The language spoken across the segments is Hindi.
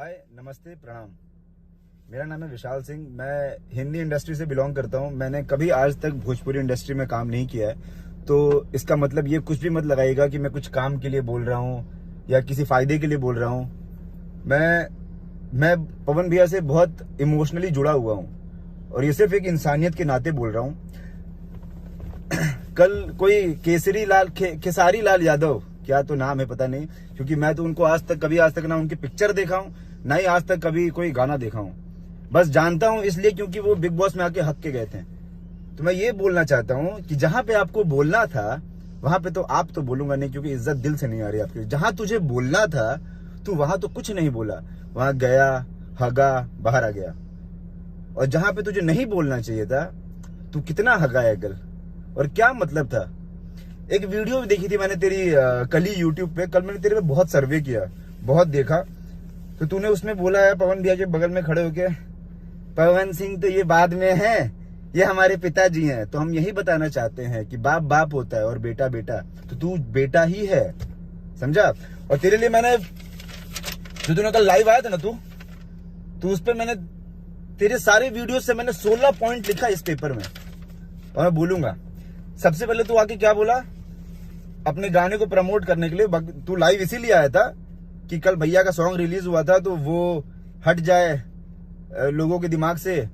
हाय, नमस्ते, प्रणाम। मेरा नाम है विशाल सिंह। मैं हिंदी इंडस्ट्री से बिलोंग करता हूं। मैंने कभी आज तक भोजपुरी इंडस्ट्री में काम नहीं किया है, तो इसका मतलब ये कुछ भी मत लगाइएगा कि मैं कुछ काम के लिए बोल रहा हूं या किसी फायदे के लिए बोल रहा हूं। मैं पवन भैया से बहुत इमोशनली जुड़ा हुआ हूं और ये सिर्फ एक इंसानियत के नाते बोल रहा हूं। कल कोई खेसारी लाल यादव, क्या तो नाम है पता नहीं, क्योंकि मैं तो उनको कभी आज तक ना उनकी पिक्चर देखा हूं, ना ही आज तक कभी कोई गाना देखा हूं। बस जानता हूं इसलिए क्योंकि वो बिग बॉस में आके हक के गए थे। तो मैं ये बोलना चाहता हूं कि जहां पे आपको बोलना था वहां पे तो आप तो बोलूंगा नहीं, क्योंकि इज्जत दिल से नहीं आ रही आपकी। जहां तुझे बोलना था तू वहां तो कुछ नहीं बोला, वहां गया, हगा, बाहर आ गया। और जहां पे तुझे नहीं बोलना चाहिए था तू कितना हगाया कल, और क्या मतलब था। एक वीडियो भी देखी थी मैंने तेरी कल ही यूट्यूब पे। कल मैंने तेरे पे बहुत सर्वे किया, बहुत देखा, तो तूने उसमें बोला है पवन भैया के बगल में खड़े होके, पवन सिंह तो ये बाद में है, ये हमारे पिताजी हैं। तो हम यही बताना चाहते हैं कि बाप बाप होता है और बेटा बेटा, तो तू बेटा ही है, समझा। और तेरे लिए मैंने जो तूने कल लाइव आया था ना, तू उस पर मैंने तेरे सारे वीडियो से मैंने 16 पॉइंट लिखा इस पेपर में, और मैं बोलूंगा। सबसे पहले तू आके क्या बोला, अपने गाने को प्रमोट करने के लिए तू लाइव इसीलिए आया था कि कल भैया का सॉन्ग रिलीज हुआ था तो वो हट जाए लोगों के दिमाग से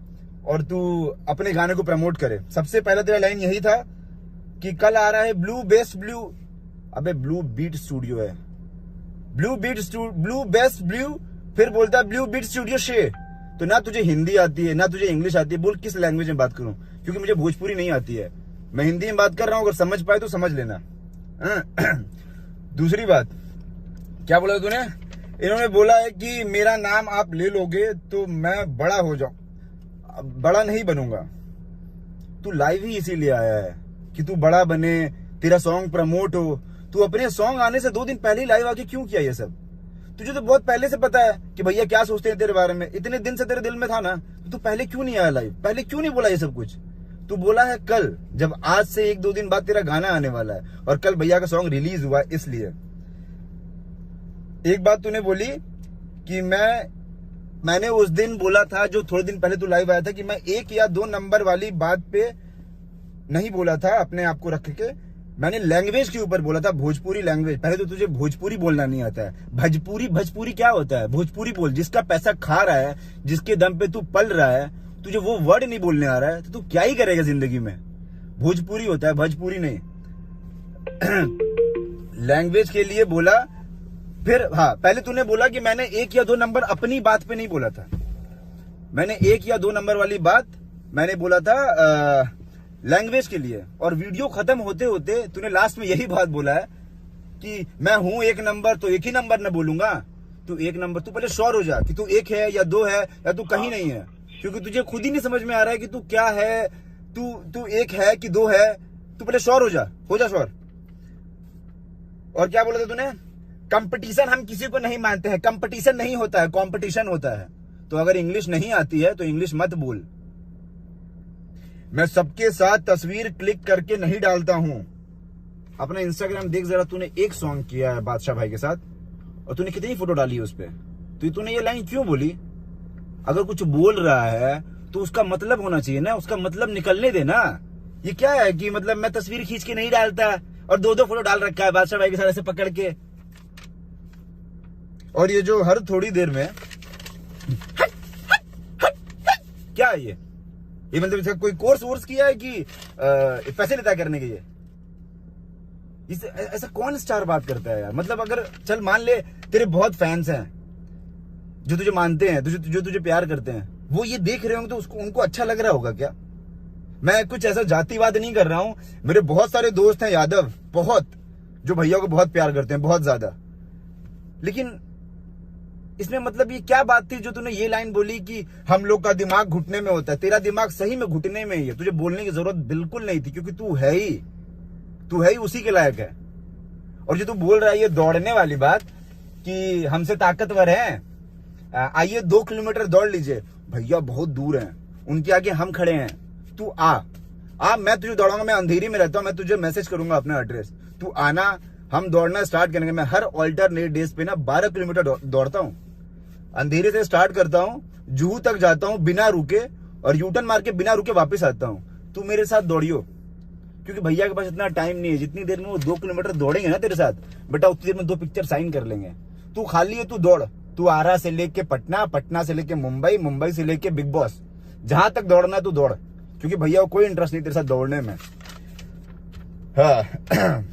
और तू अपने गाने को प्रमोट करे। सबसे पहला तेरा लाइन यही था कि कल आ रहा है ब्लू बीट स्टूडियो है, ब्लू बेस्ट ब्लू, फिर बोलता ब्लू बीट स्टूडियो शे। तो ना तुझे हिंदी आती है ना तुझे इंग्लिश आती है, बोल किस लैंग्वेज में बात करूं, क्योंकि मुझे भोजपुरी नहीं आती है। मैं हिंदी में बात कर रहा हूं, अगर समझ पाए तो समझ लेना। दूसरी बात क्या बोला तूने, इन्होंने बोला है कि मेरा नाम आप ले लोगे तो मैं बड़ा हो जाऊं, बड़ा नहीं बनूंगा। तू लाइव ही इसीलिए आया है कि तू बड़ा बने, तेरा सॉन्ग प्रमोट हो। तू अपने सॉन्ग आने से 2 दिन पहले ही लाइव आके क्यों किया ये सब? तुझे तो बहुत पहले से पता है कि भैया क्या सोचते हैं तेरे बारे में, इतने दिन से तेरे दिल में था ना, तो तू पहले क्यों नहीं आया लाइव, पहले क्यों नहीं बोला ये सब कुछ? तू बोला है कल, जब आज से 1-2 दिन बाद तेरा गाना आने वाला है, और कल भैया का सॉन्ग रिलीज हुआ इसलिए। एक बात तूने बोली कि मैंने उस दिन बोला था, जो थोड़े दिन पहले तू लाइव आया था, कि मैं 1 या 2 नंबर वाली बात पे नहीं बोला था अपने आप को रख के। मैंने लैंग्वेज के ऊपर बोला था, भोजपुरी लैंग्वेज। पहले तो तुझे भोजपुरी बोलना नहीं आता है। भोजपुरी क्या होता है? भोजपुरी बोल। जिसका पैसा खा रहा है, जिसके दम पे तू पल रहा है, तुझे वो वर्ड नहीं बोलने आ रहा है, तो तू क्या ही करेगा जिंदगी में? भोजपुरी होता है, भोजपुरी नहीं। लैंग्वेज के लिए बोला। फिर हाँ, पहले तूने बोला कि मैंने 1 या 2 नंबर अपनी बात पे नहीं बोला था। मैंने 1 या 2 नंबर वाली बात मैंने बोला था लैंग्वेज के लिए। और वीडियो खत्म होते होते तूने लास्ट में यही बात बोला है कि मैं हूं 1 नंबर, तो 1 ही नंबर न बोलूंगा। तू 1 नंबर, तू पहले श्योर हो जा कि तू 1 है या 2 है या तू कहीं नहीं है, क्योंकि तुझे खुद ही नहीं समझ में आ रहा है कि तू क्या है, तू 1 है कि 2 है। तू पहले श्योर हो जा श्योर। और क्या बोला था तूने? कंपटीशन हम किसी को नहीं मानते हैं, कंपटीशन नहीं होता है, कंपटीशन होता है। तो अगर इंग्लिश नहीं आती है तो इंग्लिश मत बोल। मैं सबके साथ तस्वीर क्लिक करके नहीं डालता हूं। अपना इंस्टाग्राम देख जरा, तूने एक सॉन्ग किया है बादशाह भाई के साथ, और तूने कितनी फोटो डाली है उस पर। तो तूने ये लाइन क्यों बोली? अगर कुछ बोल रहा है तो उसका मतलब होना चाहिए ना, उसका मतलब निकलने देना। ये क्या है कि मतलब मैं तस्वीर खींच के नहीं डालता, और 2-2 फोटो डाल रखा है बादशाह भाई के साथ ऐसे पकड़ के। और ये जो हर थोड़ी देर में क्या है ये मतलब इसका कोई कोर्स किया है कि पैसे लेता करने के? ये ऐसा कौन स्टार बात करता है यार? मतलब अगर चल मान ले तेरे बहुत फैंस हैं जो तुझे मानते हैं, जो तुझे प्यार करते हैं, वो ये देख रहे होंगे तो उनको अच्छा लग रहा होगा क्या? मैं कुछ ऐसा जातिवाद नहीं कर रहा हूं। मेरे बहुत सारे दोस्त हैं यादव, बहुत, जो भैया को बहुत प्यार करते हैं, बहुत ज्यादा। लेकिन इसमें मतलब ये क्या बात थी जो तूने ये लाइन बोली कि हम लोग का दिमाग घुटने में होता है? तेरा दिमाग सही में घुटने में ही है, तुझे बोलने की जरूरत बिल्कुल नहीं थी, क्योंकि तू है ही उसी के लायक है। और जो तू बोल रहा है ये दौड़ने वाली बात कि हमसे ताकतवर है, आइए 2 किलोमीटर दौड़ लीजिए, भैया बहुत दूर हैं, उनके आगे हम खड़े हैं। तू आ, मैं तुझे दौड़ाऊंगा। मैं अंधेरी में रहता हूं, मैं तुझे मैसेज करूंगा अपना एड्रेस, तू आना, हम दौड़ना स्टार्ट करेंगे। मैं हर ऑल्टरनेट डेज पे ना 12 किलोमीटर दौड़ता हूं। अंधेरे से स्टार्ट करता हूँ, जुहू तक जाता हूँ बिना रुके, और यूटर्न मार के बिना रुके वापस आता हूँ। तू मेरे साथ दौड़ियो, क्योंकि भैया के पास इतना टाइम नहीं है। जितनी देर में वो 2 किलोमीटर दौड़ेंगे ना तेरे साथ बेटा, उतनी देर में 2 पिक्चर साइन कर लेंगे। तू खाली है, तू दौड़। तू आरा से लेके पटना, पटना से लेके मुंबई, मुंबई से लेके बिग बॉस, जहां तक दौड़ना है तू दौड़, क्योंकि भैया को कोई इंटरेस्ट नहीं तेरे साथ दौड़ने में। हाँ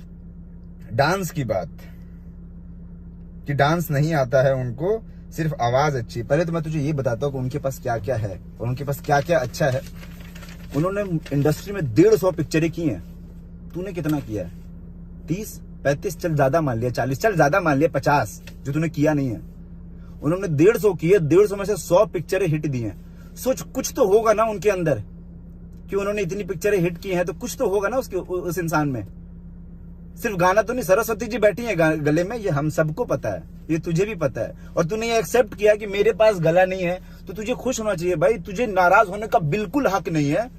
डांस की बात, कि डांस नहीं आता है उनको, सिर्फ आवाज अच्छी। पहले तो मैं तुझे ये बताता हूँ कि उनके पास क्या क्या है और उनके पास क्या क्या अच्छा है। उन्होंने इंडस्ट्री में 150 पिक्चरें की हैं। तूने कितना किया है? 30, 35, चल ज्यादा मान लिया 40, चल ज्यादा मान लिया 50, जो तूने किया नहीं है। उन्होंने 150 की है, 150 में से 100 पिक्चरें हिट दी हैं। सोच, कुछ तो होगा ना उनके अंदर कि उन्होंने इतनी पिक्चरें हिट की हैं, तो कुछ तो होगा ना उस इंसान में। सिर्फ गाना तो नहीं, सरस्वती जी बैठी है गले में, ये हम सबको पता है, ये तुझे भी पता है। और तूने ये एक्सेप्ट किया कि मेरे पास गला नहीं है, तो तुझे खुश होना चाहिए भाई। तुझे नाराज होने का बिल्कुल हक नहीं है,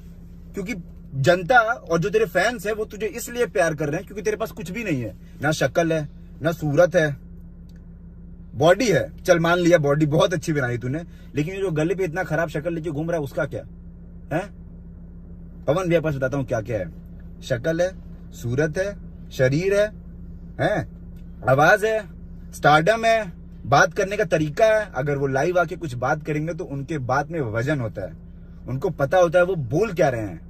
क्योंकि जनता और जो तेरे फैंस है वो तुझे इसलिए प्यार कर रहे हैं क्योंकि तेरे पास कुछ भी नहीं है। ना शक्ल है, ना सूरत है, बॉडी है, चल मान लिया बॉडी बहुत अच्छी बनाई तूने, लेकिन ये जो गले पे इतना खराब शक्ल लेके घूम रहा है, उसका क्या है? पवन भैया पास बताता हूँ क्या क्या है। शक्ल है, सूरत है, शरीर है, आवाज है, स्टारडम है, बात करने का तरीका है। अगर वो लाइव आके कुछ बात करेंगे तो उनके बात में वजन होता है, उनको पता होता है वो बोल क्या रहे हैं,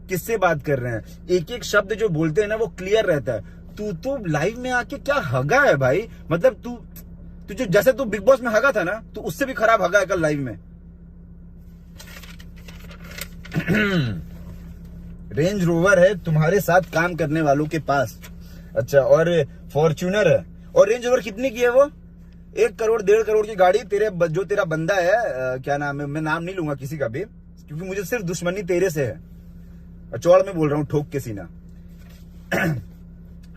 किससे बात कर रहे हैं। एक एक शब्द जो बोलते हैं ना वो क्लियर रहता है। तू तो लाइव में आके क्या हगा है भाई, मतलब तू जैसे तू बिग बॉस में हगा था ना, तो उससे भी खराब हगा है कल लाइव में। रेंज रोवर है तुम्हारे साथ काम करने वालों के पास, अच्छा, और फॉर्च्यूनर है। और रेंज रोवर कितनी की है वो? 1 करोड़ 1.5 करोड़ की गाड़ी। जो तेरा बंदा है, क्या नाम है, मैं नाम नहीं लूंगा किसी का भी, क्योंकि मुझे सिर्फ दुश्मनी तेरे से है, चौड़ में बोल रहा हूं ठोक के सीना।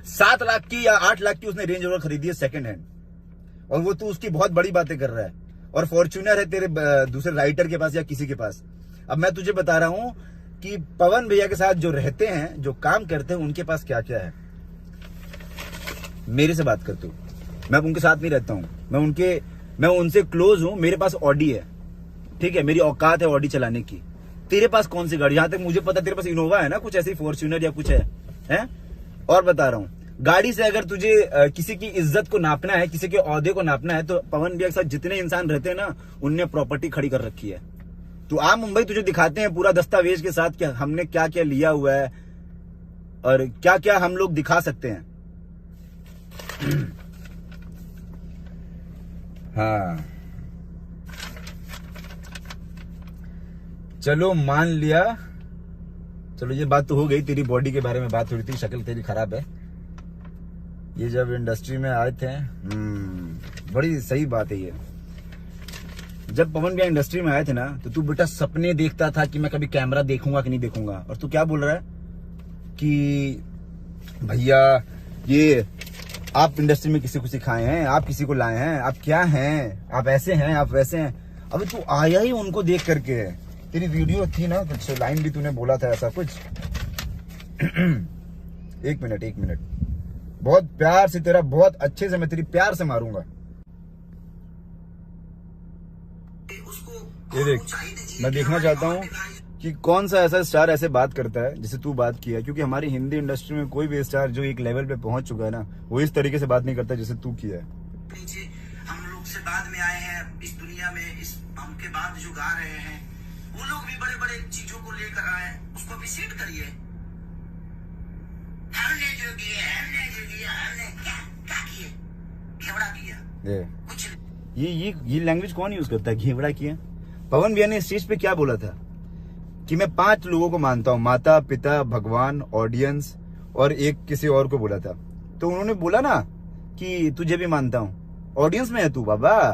7 लाख की या 8 लाख की उसने रेंज रोवर खरीदी है सेकंड हैंड, और वो तू उसकी बहुत बड़ी बातें कर रहा है। और फॉर्च्यूनर है तेरे दूसरे राइटर के पास या किसी के पास। अब मैं तुझे बता रहा हूं कि पवन भैया के साथ जो रहते हैं, जो काम करते हैं, उनके पास क्या क्या है। मेरे से बात कर तू, मैं उनके साथ नहीं रहता हूं, मैं उनसे क्लोज हूं। मेरे पास ऑडी है, ठीक है, मेरी औकात है ऑडी चलाने की। तेरे पास कौन सी गाड़ी? जहां तक मुझे पता तेरे पास इनोवा है ना, कुछ ऐसी फॉर्च्यूनर या कुछ है? और बता रहा हूं, गाड़ी से अगर तुझे किसी की इज्जत को नापना है, किसी के ओहदे को नापना है, तो पवन भैया के साथ जितने इंसान रहते हैं ना, उनने प्रॉपर्टी खड़ी कर रखी है। तू आ मुंबई, तुझे दिखाते हैं पूरा दस्तावेज के साथ कि हमने क्या क्या लिया हुआ है और क्या क्या हम लोग दिखा सकते हैं। हाँ चलो मान लिया, चलो ये बात तो हो गई। तेरी बॉडी के बारे में बात हो रही थी, शक्ल तेरी खराब है। ये जब इंडस्ट्री में आए थे, बड़ी सही बात है ये। जब पवन भैया इंडस्ट्री में आए थे ना, तो तू बेटा सपने देखता था कि मैं कभी कैमरा देखूंगा कि नहीं देखूंगा, और तू क्या बोल रहा है कि भैया ये आप इंडस्ट्री में किसी को सिखाए हैं, आप किसी को लाए हैं, आप क्या हैं, आप ऐसे हैं, आप वैसे हैं। अबे तू आया ही उनको देख करके। तेरी वीडियो थी ना, कुछ लाइन भी तूने बोला था ऐसा कुछ। एक मिनट, बहुत प्यार से तेरा, बहुत अच्छे से मैं तेरी प्यार से मारूंगा। ये देख, मैं देखना चाहता हूँ कि कौन सा ऐसा स्टार ऐसे बात करता है जैसे तू बात किया, क्योंकि हमारी हिंदी इंडस्ट्री में कोई भी स्टार जो एक लेवल पे पहुंच चुका है ना, वो इस तरीके से बात नहीं करता जैसे तू किया है। हम लोग से बाद में आए हैं इस दुनिया में, इस हमके बाद जो गा रहे हैं वो लोग भी बड़े बड़े चीजों को लेकर आए, उसको अप्रिशिएट करिए। हमने जो किया हमने क्या किए, घेवड़ा किया कुछ। ये लैंग्वेज कौन यूज करता है, घेवड़ा किया? पवन भैया ने इस चीज पे क्या बोला था कि मैं 5 लोगों को मानता हूँ, माता पिता, भगवान, ऑडियंस और एक किसी और को बोला था। तो उन्होंने बोला ना कि तुझे भी मानता हूँ। ऑडियंस में है तू बाबा,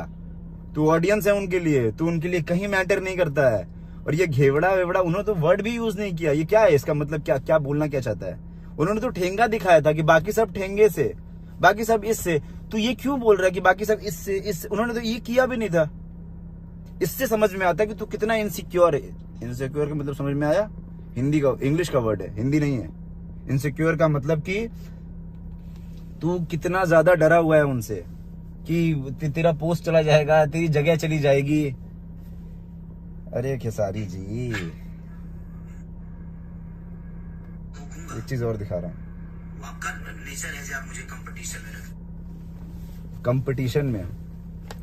तू ऑडियंस है उनके लिए, तू उनके लिए कहीं मैटर नहीं करता है। और ये घेवड़ा वेवड़ा, उन्होंने तो वर्ड भी यूज नहीं किया। ये क्या है, इसका मतलब क्या बोलना क्या चाहता है? उन्होंने तो ठेंगा दिखाया था कि बाकी सब ठेंगे से, बाकी सब इससे। तू ये क्यों बोल रहा है कि बाकी सब इससे? उन्होंने तो ये किया भी नहीं था। इससे समझ में आता है कि तू कितना इनसिक्योर है। इनसिक्योर का मतलब समझ में आया? हिंदी का, इंग्लिश का वर्ड है, हिंदी नहीं है। इनसिक्योर का मतलब कि तू कितना ज्यादा डरा हुआ है उनसे, कि तेरा पोस्ट चला जाएगा, तेरी जगह चली जाएगी। अरे खेसारी जी, एक चीज और दिखा रहा हूँ। वो आपका नेचर है, आप मुझे कंपटीशन में रख।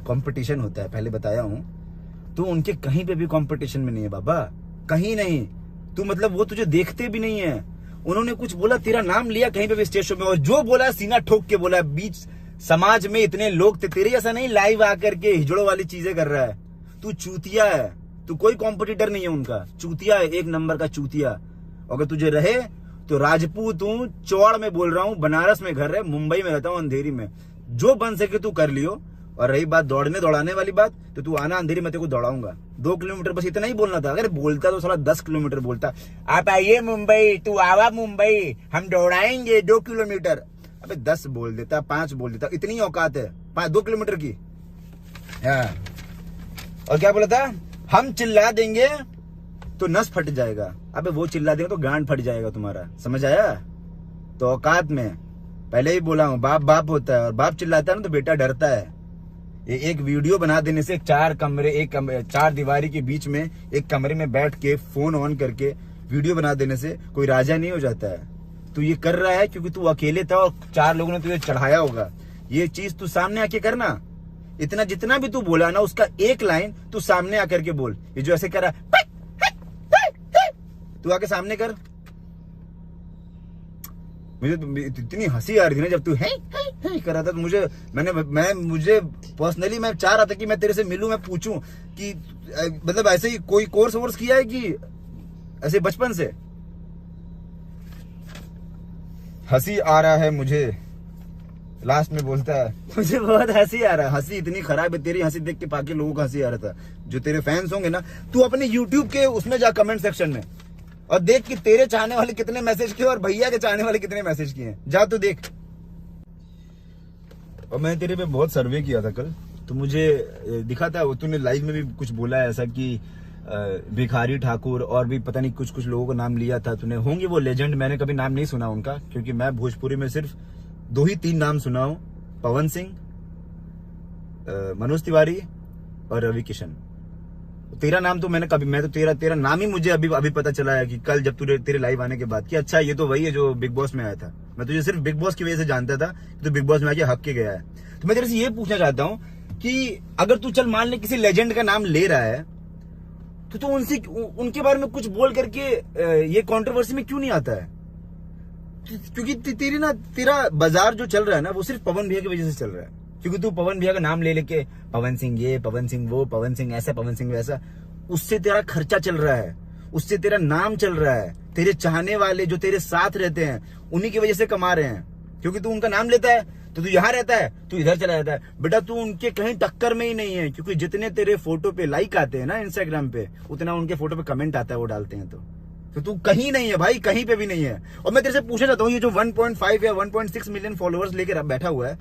कंपटीशन होता है, पहले बताया हूँ। तू उनके कहीं पे भी कंपटीशन में नहीं है बाबा, कहीं नहीं। तू मतलब वो तुझे देखते भी नहीं है। उन्होंने कुछ बोला, तेरा नाम लिया कहीं पे भी स्टेज शो में, और जो बोला सीना ठोक के बोला। बीच समाज में इतने लोग थे, तेरे जैसा नहीं लाइव आकर के हिजड़ों वाली चीजें कर रहा है। तू चूतिया है, तू कोई कॉम्पिटिटर नहीं है उनका। चूतिया है, एक नंबर का चूतिया। अगर तुझे रहे तो राजपूत हूँ, चौड़ में बोल रहा हूँ, बनारस में घर है, मुंबई में रहता हूँ, अंधेरी में। जो बन सके तू कर लियो। और रही बात दौड़ने दौड़ाने वाली बात, तो तू आना अंधेरी में, तेरे को दौड़ाऊंगा 2 किलोमीटर, बस इतना ही बोलना था। अगर बोलता तो साला 10 किलोमीटर बोलता। आप आइए मुंबई, तू आवा मुंबई, हम दौड़ाएंगे 2 किलोमीटर। अबे 10 बोल देता, 5 बोल देता, इतनी औकात है 2 किलोमीटर की। हाँ। और क्या बोला था, हम चिल्ला देंगे तो नस फट जाएगा। अबे वो चिल्ला देंगे तो गांड फट जाएगा तुम्हारा, समझ आया? तो औकात में पहले ही बोला हूं, बाप बाप होता है, और बाप चिल्लाता है ना तो बेटा डरता है। ये एक वीडियो बना देने से, 4 दीवारी के बीच में एक कमरे में बैठ के फोन ऑन करके वीडियो बना देने से कोई राजा नहीं हो जाता है। तू ये कर रहा है क्योंकि तू अकेले था और 4 लोगों ने तुझे चढ़ाया होगा। ये चीज तू सामने आके करना। इतना जितना भी तू बोला ना, उसका एक लाइन तू सामने आकर के बोल। ये जो ऐसे कर रहा है, तू आके सामने कर। मुझे इतनी हंसी आ रही थी ना जब तू है कर रहा था, तो मुझे पर्सनली मैं चाह रहा था कि मैं तेरे से मिलूं, मैं पूछूं कि मतलब ऐसे ही कोई कोर्स वोर्स किया है कि ऐसे बचपन से? हंसी आ रहा है मुझे, लास्ट में बोलता है मुझे बहुत हंसी आ रहा है। हंसी इतनी खराब है, तेरी हंसी देख के बाकी लोगों को हंसी आ रहा था। जो तेरे फैंस होंगे ना, तू अपने यूट्यूब के उसमें जा, कमेंट सेक्शन में, और देख कि तेरे चाहने वाले कितने मैसेज किए और भैया के चाहने वाले कितने मैसेज किए हैं। जा तू देख। और मैंने तेरे पे बहुत सर्वे किया था कल, तो मुझे दिखा था, तूने लाइव में भी कुछ बोला है ऐसा कि भिखारी ठाकुर और भी पता नहीं कुछ लोगों का नाम लिया था तूने। होंगे वो लेजेंड, मैंने कभी नाम नहीं सुना उनका, क्योंकि मैं भोजपुरी में सिर्फ 2 ही 3 नाम सुना हूं, पवन सिंह, मनोज तिवारी और रवि किशन। तेरा नाम तो मैं तो तेरा नाम ही मुझे अभी पता चला है कि कल जब तेरे लाइव आने के बाद, कि अच्छा ये तो वही है जो बिग बॉस में आया था। मैं तुझे सिर्फ बिग बॉस की वजह से जानता था, तो बिग बॉस में आके हक के गया है। तो मैं तेरे से ये पूछना चाहता हूं कि अगर तू चल मान ले किसी लेजेंड का नाम ले रहा है, तो तू उनके बारे में कुछ बोल करके ये कंट्रोवर्सी में क्यों नहीं आता है? क्योंकि तेरा बाजार जो चल रहा है ना, वो सिर्फ पवन भैया की वजह से चल रहा है। क्योंकि तू पवन भैया का नाम ले लेके, पवन सिंह ये, पवन सिंह वो, पवन सिंह ऐसा, पवन सिंह वैसा, उससे तेरा खर्चा चल रहा है, उससे तेरा नाम चल रहा है। तेरे चाहने वाले जो तेरे साथ रहते हैं, उन्हीं की वजह से कमा रहे हैं। क्योंकि तू उनका नाम लेता है तो तू यहाँ रहता है, तू इधर चला जाता है। बेटा तू उनके कहीं टक्कर में ही नहीं है, क्योंकि जितने तेरे फोटो पे लाइक आते हैं ना इंस्टाग्राम पे, उतना उनके फोटो पे कमेंट आता है, वो डालते हैं। तो तू कहीं नहीं है भाई, कहीं पे भी नहीं है। और मैं तेरे से पूछना चाहता हूँ, ये जो 1.5 या 1.6 मिलियन फॉलोअर्स लेकर बैठा हुआ है,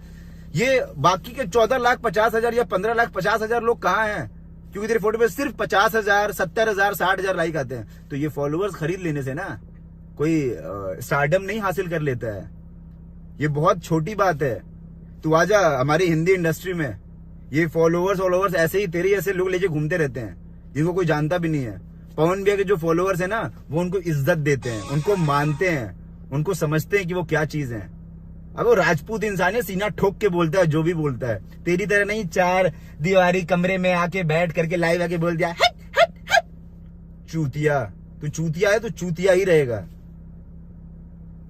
ये बाकी के 14,50,000 या 15,50,000 लोग कहाँ हैं? क्योंकि तेरे फोटो पे सिर्फ 50,000, 70,000, 60,000 लाइक आते हैं। तो ये फॉलोअर्स खरीद लेने से ना कोई स्टारडम नहीं हासिल कर लेता है। ये बहुत छोटी बात है। तू आजा हमारी हिंदी इंडस्ट्री में, ये फॉलोअर्स ऐसे ही तेरे जैसे लोग लेके घूमते रहते हैं, जिनको कोई जानता भी नहीं है। पवन भैया के जो फॉलोअर्स है ना, वो उनको इज्जत देते हैं, उनको मानते हैं, उनको समझते हैं कि वो क्या चीज है। अब वो राजपूत इंसान है, सीना ठोक के बोलता है जो भी बोलता है। तेरी तरह नहीं 4 दीवारी कमरे में आके बैठ करके लाइव आके बोल दिया हट हट हट। चूतिया, तू चूतिया है, तो चूतिया ही रहेगा।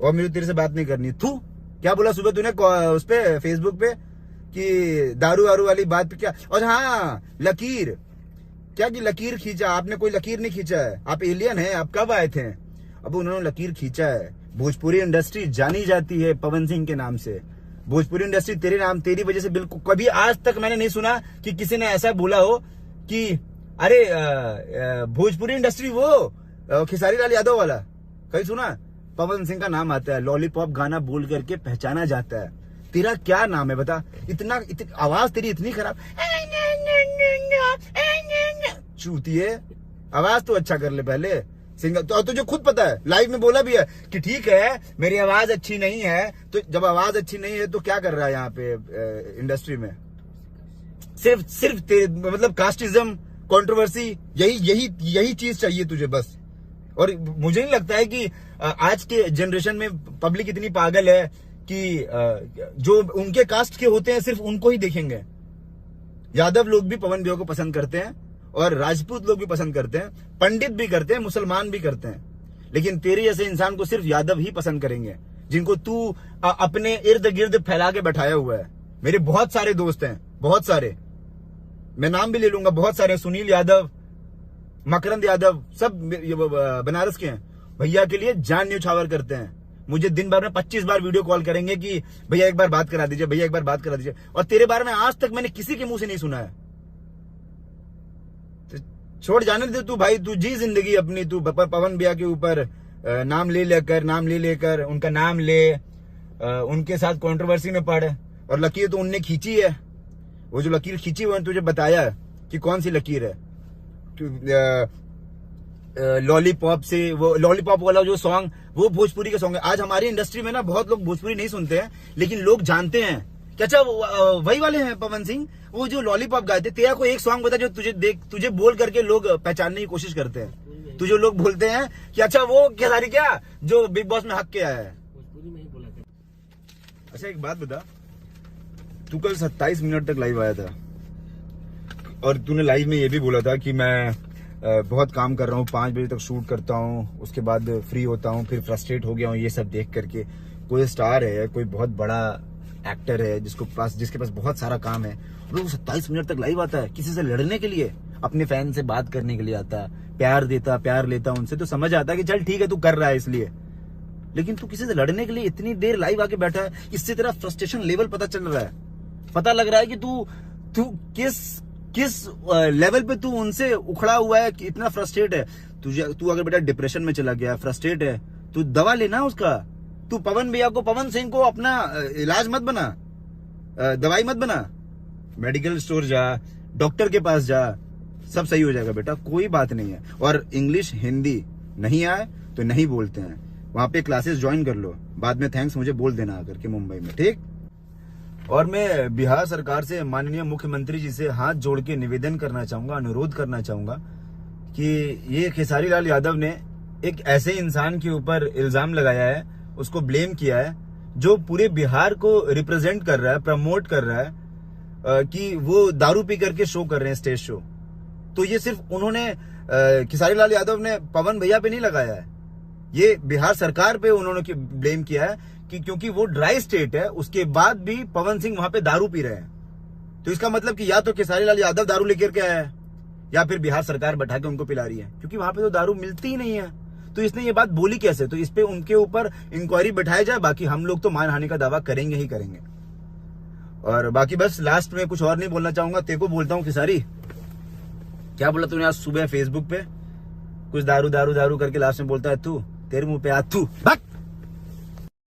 और मुझे तेरे से बात नहीं करनी। तू क्या बोला सुबह तूने उस पे फेसबुक पे कि दारू वारू वाली बात पे क्या? और हाँ, लकीर क्या कि लकीर खींचा आपने? कोई लकीर नहीं खींचा है, आप एलियन हैं। आप कब आए थे? अब उन्होंने लकीर खींचा है। भोजपुरी इंडस्ट्री जानी जाती है पवन सिंह के नाम से। भोजपुरी इंडस्ट्री तेरे नाम, तेरी वजह से बिल्कुल कभी आज तक मैंने नहीं सुना कि किसी ने ऐसा बोला हो कि अरे भोजपुरी इंडस्ट्री वो खेसारी लाल यादव वाला। कहीं सुना? पवन सिंह का नाम आता है, लॉलीपॉप गाना बोल करके पहचाना जाता है। तेरा क्या नाम है बता? इतना आवाज तेरी इतनी खराब, चूतिए। आवाज तो अच्छा कर ले पहले सिंगर। तो तुझे खुद पता है, लाइव में बोला भी है कि ठीक है मेरी आवाज अच्छी नहीं है। तो जब आवाज अच्छी नहीं है तो क्या कर रहा है यहाँ पे इंडस्ट्री में? सिर्फ मतलब कास्टिज्म, कंट्रोवर्सी, यही चीज चाहिए तुझे बस। और मुझे नहीं लगता है कि आज के जनरेशन में पब्लिक इतनी पागल है कि जो उनके कास्ट के होते हैं सिर्फ उनको ही देखेंगे। यादव लोग भी पवन भैया को पसंद करते हैं और राजपूत लोग भी पसंद करते हैं, पंडित भी करते हैं, मुसलमान भी करते हैं, लेकिन तेरे जैसे इंसान को सिर्फ यादव ही पसंद करेंगे, जिनको तू अपने इर्द गिर्द फैला के बैठाया हुआ है। मेरे बहुत सारे दोस्त हैं, बहुत सारे, मैं नाम भी ले लूंगा, बहुत सारे, सुनील यादव, मकरंद यादव, सब बनारस के हैं। भैया के लिए जान न्यौछावर करते हैं। मुझे दिन भर में 25 बार वीडियो कॉल करेंगे कि भैया एक बार बात करा दीजिए, भैया एक बार बात करा दीजिए। और तेरे बारे में आज तक मैंने किसी के मुंह से नहीं सुना है। तो छोड़ जाने दे तू भाई, तू जी जिंदगी अपनी, तू पवन भैया के ऊपर नाम ले लेकर उनका नाम ले, उनके साथ कंट्रोवर्सी में पड़। और लकीर तो उनने खींची है, वो जो लकीर खींची वो तुझे बताया कि कौन सी लकीर है। लॉलीपॉप से, वो लॉलीपॉप वाला जो सॉन्ग, वो भोजपुरी का सॉन्ग है। आज हमारी इंडस्ट्री में ना बहुत लोग भोजपुरी नहीं सुनते हैं, लेकिन लोग जानते हैं कि अच्छा वही वाले हैं पवन सिंह, वो जो लॉलीपॉप गाए थे। तेरा कोई एक सॉन्ग बता जो तुझे बोल करके लोग पहचानने की कोशिश करते हैं। तुझे लोग बोलते हैं कि अच्छा वो खेसारी क्या जो बिग बॉस में हक के आया है। अच्छा एक बात बता, तू कल 27 मिनट तक लाइव आया था और तूने लाइव में ये भी बोला था कि मैं बहुत काम कर रहा हूँ, 5 बजे तक शूट करता हूँ, उसके बाद फ्री होता हूँ, फिर फ्रस्ट्रेट हो गया हूँ ये सब देख करके। कोई स्टार है, कोई बहुत बड़ा एक्टर है जिसके पास बहुत सारा काम है, वो 27 मिनट तक लाइव आता है किसी से लड़ने के लिए, अपने फैन से बात करने के लिए आता है, प्यार लेता उनसे, तो समझ आता है कि चल ठीक है तू कर रहा है इसलिए। लेकिन तू किसी से लड़ने के लिए इतनी देर लाइव आके बैठा है, इससे तेरा फ्रस्ट्रेशन लेवल पता चल रहा है, पता लग रहा है कि तू किस लेवल पे तू उनसे उखड़ा हुआ है, कि इतना फ्रस्ट्रेट है। तू अगर बेटा डिप्रेशन में चला गया, फ्रस्ट्रेट है, तू दवा लेना उसका। तू पवन भैया को, पवन सिंह को अपना इलाज मत बना, दवाई मत बना। मेडिकल स्टोर जा, डॉक्टर के पास जा, सब सही हो जाएगा बेटा, कोई बात नहीं है। और इंग्लिश हिंदी नहीं आए तो नहीं बोलते हैं, वहां पे क्लासेस ज्वाइन कर लो, बाद में थैंक्स मुझे बोल देना आकर के मुंबई में, ठीक। और मैं बिहार सरकार से, माननीय मुख्यमंत्री जी से हाथ जोड़ के निवेदन करना चाहूंगा, अनुरोध करना चाहूंगा कि ये खेसारी लाल यादव ने एक ऐसे इंसान के ऊपर इल्जाम लगाया है, उसको ब्लेम किया है, जो पूरे बिहार को रिप्रेजेंट कर रहा है, प्रमोट कर रहा है कि वो दारू पी करके शो कर रहे हैं, स्टेज शो। तो ये सिर्फ उन्होंने खेसारी लाल यादव ने पवन भैया पे नहीं लगाया है, ये बिहार सरकार पे उन्होंने ब्लेम किया है कि क्योंकि वो ड्राई स्टेट है, उसके बाद भी पवन सिंह वहां पे दारू पी रहे हैं। तो इसका मतलब कि या तो खेसारी लाल यादव दारू लेकर के आया है, या फिर बिहार सरकार बैठा के उनको पिला रही है, क्योंकि वहां पे तो दारू मिलती ही नहीं है। तो इसने ये बात बोली कैसे? तो इस पे उनके ऊपर इंक्वायरी बैठाया जाए, बाकी हम लोग तो मानहानि का दावा करेंगे ही करेंगे। और बाकी बस लास्ट में कुछ और नहीं बोलना चाहूंगा, तेरे को बोलता हूँ खेसारी, क्या बोला तूने आज सुबह फेसबुक पे? कुछ दारू दारू दारू करके लास्ट में बोलता है तू, तेरे मुंह पे आ, तू भाग।